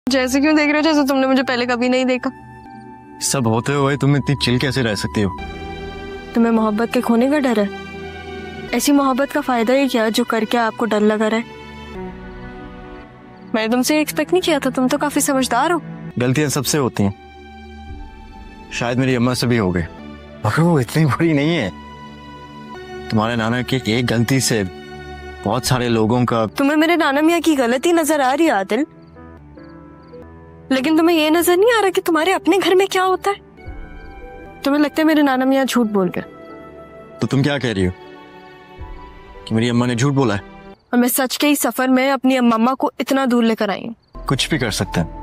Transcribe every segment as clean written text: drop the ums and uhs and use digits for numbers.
जैसे क्यों देख रहे हो जैसे तुमने मुझे पहले कभी नहीं देखा। सब होते हुए तुम इतनी चिल कैसे रह सकती हो? तुम्हें मोहब्बत के खोने का डर है? ऐसी मोहब्बत का फायदा ही क्या जो करके आपको डर लगा रहा है? मैंने तुमसे एक्सपेक्ट नहीं किया था, तुम तो काफी समझदार हो। गलतियां सबसे होती हैं, शायद मेरी अम्मा से भी हो गई, मगर वो इतनी बुरी नहीं है। तुम्हारे नाना की एक गलती से बहुत सारे लोगों का। तुम्हें मेरे नाना मियाँ की गलती नजर आ रही है आदिल, लेकिन तुम्हें ये नजर नहीं आ रहा कि तुम्हारे अपने घर में क्या होता है। तुम्हें लगता है मेरे नाना मियाँ झूठ बोल गए। तो तुम क्या कह रही हो कि मेरी अम्मा ने झूठ बोला है? और मैं सच के ही सफर में अपनी अम्मा को इतना दूर लेकर आई हूँ। कुछ भी कर सकते हैं,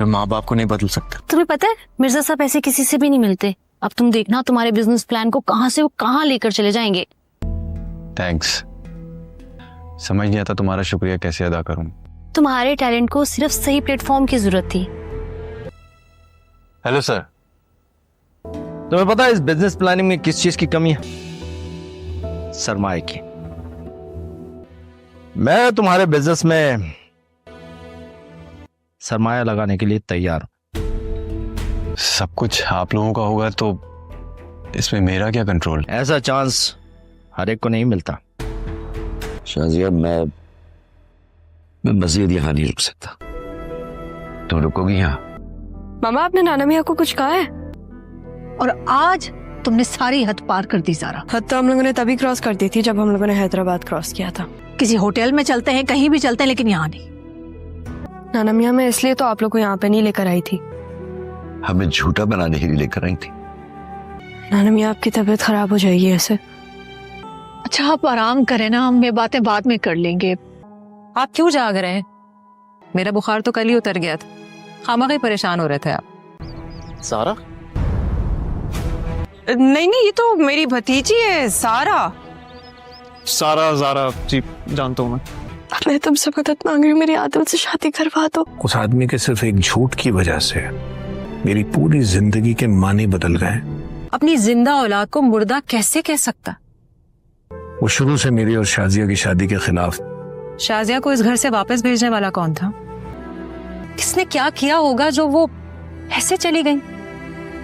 मैं माँ बाप को नहीं बदल सकता। तुम्हें पता है मिर्जा साहब ऐसे किसी से भी नहीं मिलते। अब तुम देखना तुम्हारे बिजनेस प्लान को कहां से वो कहां लेकर चले जाएंगे। थैंक्स, समझ नहीं आता तुम्हारा शुक्रिया कैसे अदा करूं। तुम्हारे टैलेंट को सिर्फ सही प्लेटफॉर्म की जरूरत थी। हेलो सर, तुम्हें पता है इस बिजनेस प्लानिंग में किस चीज की कमी है? सरमाए की। मैं तुम्हारे बिजनेस में सरमाया लगाने के लिए तैयार हूं। सब कुछ आप लोगों का होगा तो इसमें मेरा क्या कंट्रोल? ऐसा चांस हर एक को नहीं मिलता। शाजिया, मैं मजीद यहाँ नहीं रुक सकता। तुम रुकोगी यहाँ? मामा, आपने नाना मियाँ को कुछ कहा है? और आज तुमने सारी हद पार कर दी सारा। हद तो हम लोगों ने तभी क्रॉस कर दी थी जब हम लोगों ने हैदराबाद क्रॉस किया था। किसी होटल में चलते हैं, कहीं भी चलते हैं, लेकिन यहाँ नहीं। नाना मियाँ, मैं इसलिए तो आप लोग को यहाँ पे नहीं लेकर आई थी। हमें झूठा बनाने के लिए लेकर आई थी। नाना मियाँ, आपकी तबीयत खराब हो जाएगी ऐसे। अच्छा आप आराम करें ना, हम ये बातें बाद में कर लेंगे। आप क्यों जाग रहे हैं? मेरा बुखार तो कल ही उतर गया था, खामखा ही परेशान हो रहे थे आप। सारा? नहीं नहीं, ये तो मेरी भतीजी है सारा। सारा ज़ारा जी जानता हूँ मैं। मैं तुमसे मदद मांग रही हूँ, मेरी आदिल से शादी करवा दो। उस आदमी के सिर्फ एक झूठ की वजह से मेरी पूरी जिंदगी के मानी बदल गए। अपनी जिंदा औलाद को मुर्दा कैसे कह सकता? वो शुरू से मेरी और शाजिया की शादी के खिलाफ। शाजिया को इस घर से वापस भेजने वाला कौन था? किसने क्या किया होगा जो वो ऐसे चली गई?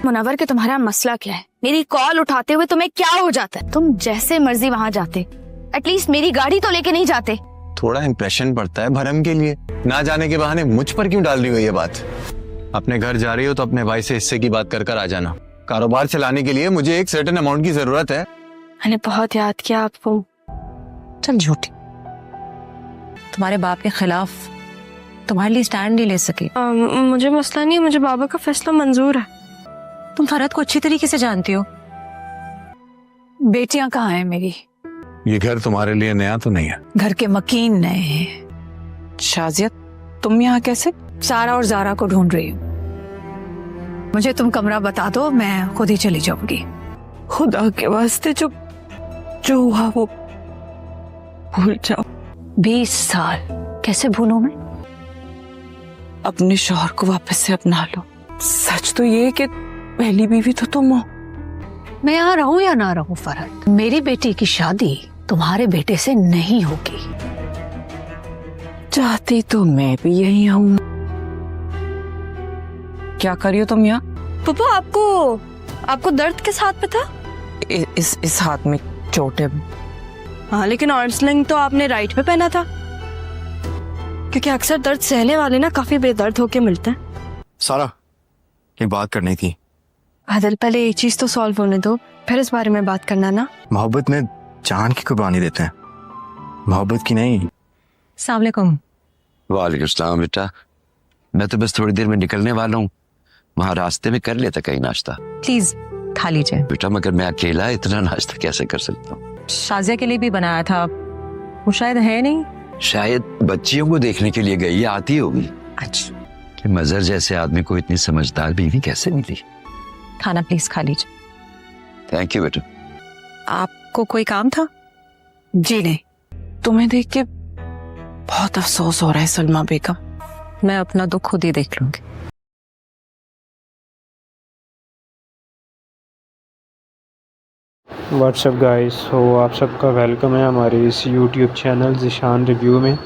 मुनव्वर के तुम्हारा मसला क्या है? मेरी कॉल उठाते हुए तुम्हें क्या हो जाता है? तुम जैसे मर्जी वहां जाते, एटलीस्ट मेरी गाड़ी तो लेके नहीं जाते। थोड़ा इंप्रेशन पड़ता है भरम के लिए, ना जाने के बहाने मुझ पर क्यों डाल रही हो ये बात? अपने घर जा रही हो तो अपने भाई से हिस्से की बात कर आ जाना। कारोबार चलाने के लिए मुझे एक सर्टेन अमाउंट की जरूरत है। मैंने बहुत याद किया आपको। चल झूठी, तुम्हारे बाप के खिलाफ तुम्हारे लिए स्टैंड नहीं ले सके। मुझे मसला नहीं है, मुझे बाबा का फैसला मंजूर है। तुम फरहत को अच्छी तरीके से जानती हो। बेटियां कहाँ हैं मेरी? ये घर तुम्हारे लिए नया तो नहीं है? घर के मकीन नए हैं। शाजिया, तुम यहाँ कैसे? सारा और जारा को ढूंढ रही हूँ। मुझे तुम कमरा बता दो, मैं खुद ही चली जाऊंगी। खुदा के वास्ते जो हुआ वो भूल जाओ। 20 साल कैसे भूलूं मैं? अपने शौहर को वापस से अपना लो। सच तो ये है कि पहली बीवी तो तुम हो। मैं यहाँ रहूं या ना रहूं फरहत, मेरी बेटी की शादी तुम्हारे बेटे से नहीं होगी। चाहती तो मैं भी यही हूँ। क्या कर रही हो तुम यहाँ? पापा, आपको दर्द किस हाथ पे था? इस हाथ में चोट है। हाँ, लेकिन आर्म्स लेंथ तो आपने राइट पे पहना था, क्योंकि अक्सर दर्द सहने वाले ना काफी बेदर्द होके मिलते हैं। सारा, एक बात करनी थी। आदिल, पहले एक चीज तो सॉल्व होने दो, फिर इस बारे में बात करना ना। मोहब्बत में जान की कुर्बानी देते हैं, मोहब्बत की नहीं। अस्सलाम वालेकुम। वालेकुम सलाम बेटा, मैं तो बस थोड़ी देर में निकलने वाला हूँ। वहाँ रास्ते में कर लेता कहीं नाश्ता। प्लीज खा लीजिए। बेटा मगर मैं अकेला इतना नाश्ता कैसे कर सकता हूँ? शाजिया के लिए भी बनाया था, वो शायद है नहीं। शायद बच्चियों को देखने के लिए गई, आती होगी। अच्छा, कि मजहर जैसे आदमी को इतनी समझदार बीवी कैसे मिली? खाना प्लीज खा लीजिए। थैंक यू बेटा। आपको कोई काम था? जी नहीं, तुम्हें देख के बहुत अफसोस हो रहा है सलमा बेगम। मैं अपना दुख खुद ही देख लूंगी। व्हाट्सअप गाइस, हो आप सबका वेलकम है हमारे इस यूट्यूब चैनल ज़िशान रिव्यू में।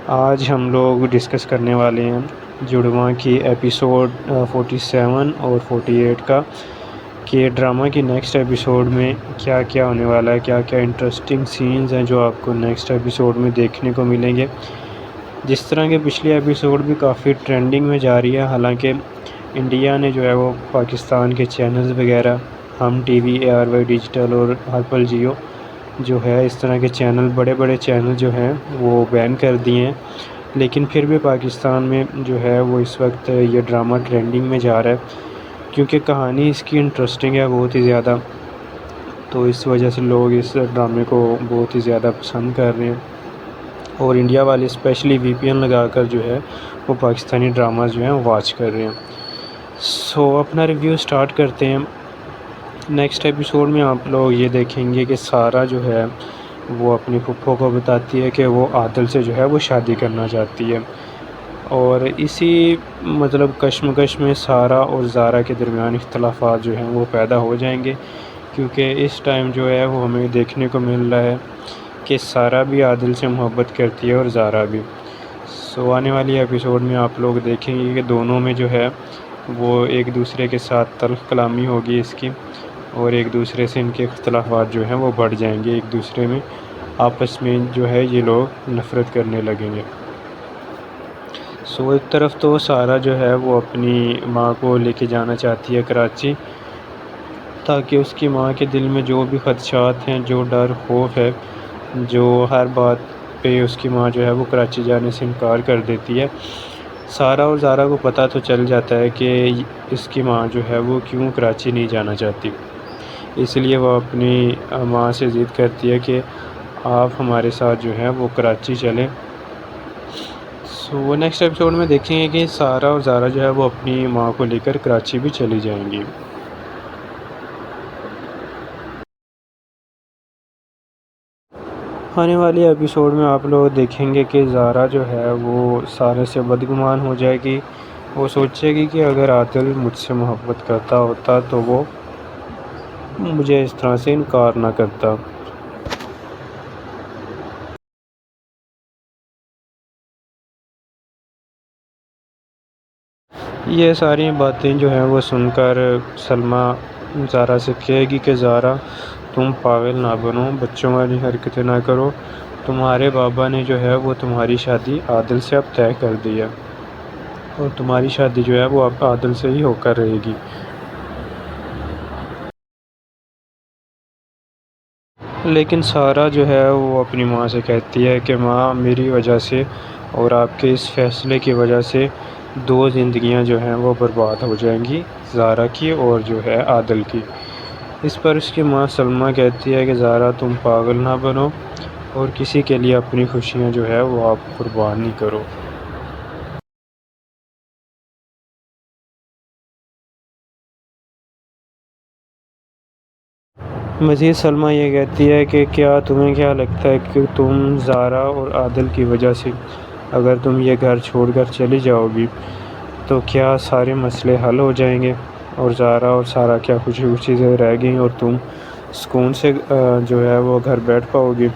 आज हम लोग डिस्कस करने वाले हैं जुड़वा की एपिसोड 47 और 48 का, कि ड्रामा की नेक्स्ट एपिसोड में क्या क्या होने वाला है, क्या क्या इंटरेस्टिंग सीन्स हैं जो आपको नेक्स्ट एपिसोड में देखने को मिलेंगे। जिस तरह के पिछली एपिसोड भी काफ़ी ट्रेंडिंग में जा रही है, हालांकि इंडिया ने जो है वो पाकिस्तान के चैनल्स वगैरह, हम टीवी, ARY डिजिटल और हर्पल जियो जो है, इस तरह के चैनल, बड़े बड़े चैनल जो हैं वो बैन कर दिए हैं। लेकिन फिर भी पाकिस्तान में जो है वो इस वक्त ये ड्रामा ट्रेंडिंग में जा रहा है, क्योंकि कहानी इसकी इंटरेस्टिंग है बहुत ही ज़्यादा। तो इस वजह से लोग इस ड्रामे को बहुत ही ज़्यादा पसंद कर रहे हैं, और इंडिया वाले स्पेशली VPN लगाकर जो है वो पाकिस्तानी ड्रामा जो हैं वॉच कर रहे हैं। सो अपना रिव्यू स्टार्ट करते हैं। नेक्स्ट एपिसोड में आप लोग ये देखेंगे कि सारा जो है वो अपनी फुफ्फो को बताती है कि वो आदिल से जो है वो शादी करना चाहती है, और इसी मतलब कश्मकश में सारा और ज़ारा के दरमियान इख्तलाफात जो हैं वो पैदा हो जाएंगे, क्योंकि इस टाइम जो है वो हमें देखने को मिल रहा है कि सारा भी आदिल से मोहब्बत करती है और ज़ारा भी। सो आने वाली एपिसोड में आप लोग देखेंगे कि दोनों में जो है वो एक दूसरे के साथ तल्ख़ कलामी होगी इसकी, और एक दूसरे से इनके इख्तलाफात जो हैं वो बढ़ जाएंगे, एक दूसरे में आपस में जो है ये लोग नफ़रत करने लगेंगे। सो एक तरफ तो सारा जो है वो अपनी माँ को लेके जाना चाहती है कराची, ताकि उसकी माँ के दिल में जो भी ख़दशात हैं, जो डर खौफ है, जो हर बात पे उसकी माँ जो है वो कराची जाने से इनकार कर देती है। सारा और ज़ारा को पता तो चल जाता है कि इसकी माँ जो है वो क्यों कराची नहीं जाना चाहती, इसलिए वो अपनी माँ से ज़िद करती है कि आप हमारे साथ जो है वो कराची चलें। सो नेक्स्ट एपिसोड में देखेंगे कि सारा और ज़ारा जो है वो अपनी माँ को लेकर कराची भी चली जाएंगी। आने वाली एपिसोड में आप लोग देखेंगे कि ज़ारा जो है वो सारे से बदगुमान हो जाएगी। वो सोचेगी कि अगर आदिल मुझसे मोहब्बत करता होता तो वो मुझे इस तरह से इनकार ना करता। ये सारी बातें जो हैं वो सुनकर सलमा ज़ारा से कहेगी कि ज़ारा, तुम पागल ना बनो, बच्चों वाली हरकतें ना करो, तुम्हारे बाबा ने जो है वो तुम्हारी शादी आदिल से अब तय कर दी है, और तुम्हारी शादी जो है वो अब आदिल से ही होकर रहेगी। लेकिन सारा जो है वो अपनी माँ से कहती है कि माँ, मेरी वजह से और आपके इस फ़ैसले की वजह से 2 ज़िंदगियाँ जो हैं वो बर्बाद हो जाएंगी, ज़ारा की और जो है आदिल की। इस पर उसकी माँ सलमा कहती है कि ज़ारा, तुम पागल ना बनो और किसी के लिए अपनी खुशियाँ जो है वो आप कुर्बान नहीं करो। मज़ीद सलमा ये कहती है कि तुम्हें क्या लगता है कि तुम ज़ारा और आदिल की वजह से अगर तुम ये घर छोड़कर चली जाओगी तो क्या सारे मसले हल हो जाएंगे, और ज़ारा और सारा क्या खुशी खुशी से रह गई और तुम सुकून से जो है वो घर बैठ पाओगी।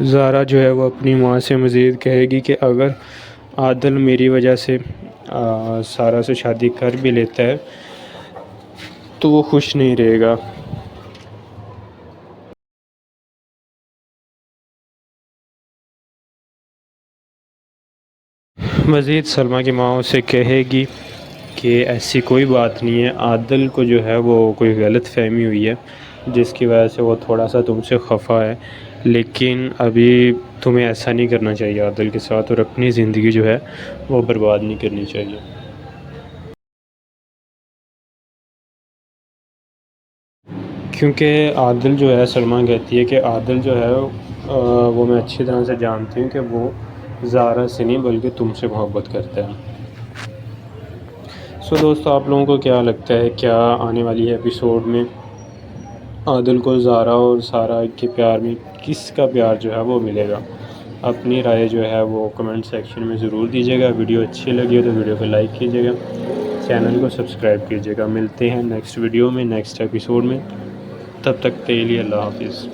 ज़ारा जो है वो अपनी माँ से मज़ीद कहेगी कि अगर आदिल मेरी वजह से सारा से शादी कर भी लेता है तो वो खुश नहीं रहेगा। मज़ीद सलमा की माँ उसे कहेगी कि ऐसी कोई बात नहीं है, आदिल को जो है वो कोई गलत फहमी हुई है जिसकी वजह से वो थोड़ा सा तुमसे खफा है, लेकिन अभी तुम्हें ऐसा नहीं करना चाहिए आदिल के साथ, और अपनी ज़िंदगी जो है वो बर्बाद नहीं करनी चाहिए। क्योंकि आदिल जो है, सलमा कहती है कि आदिल जो है वो मैं अच्छी तरह से जानती हूँ कि वो ज़ारा से नहीं बल्कि तुमसे मोहब्बत करता है। सो दोस्तों, आप लोगों को क्या लगता है, क्या आने वाली एपिसोड में आदिल को ज़ारा और सारा के प्यार में किसका प्यार जो है वो मिलेगा? अपनी राय जो है वो कमेंट सेक्शन में ज़रूर दीजिएगा। वीडियो अच्छी लगी हो तो वीडियो को लाइक कीजिएगा, चैनल को सब्सक्राइब कीजिएगा। मिलते हैं नेक्स्ट वीडियो में, नेक्स्ट एपिसोड में। तब तक के लिए अल्लाह हाफिज़।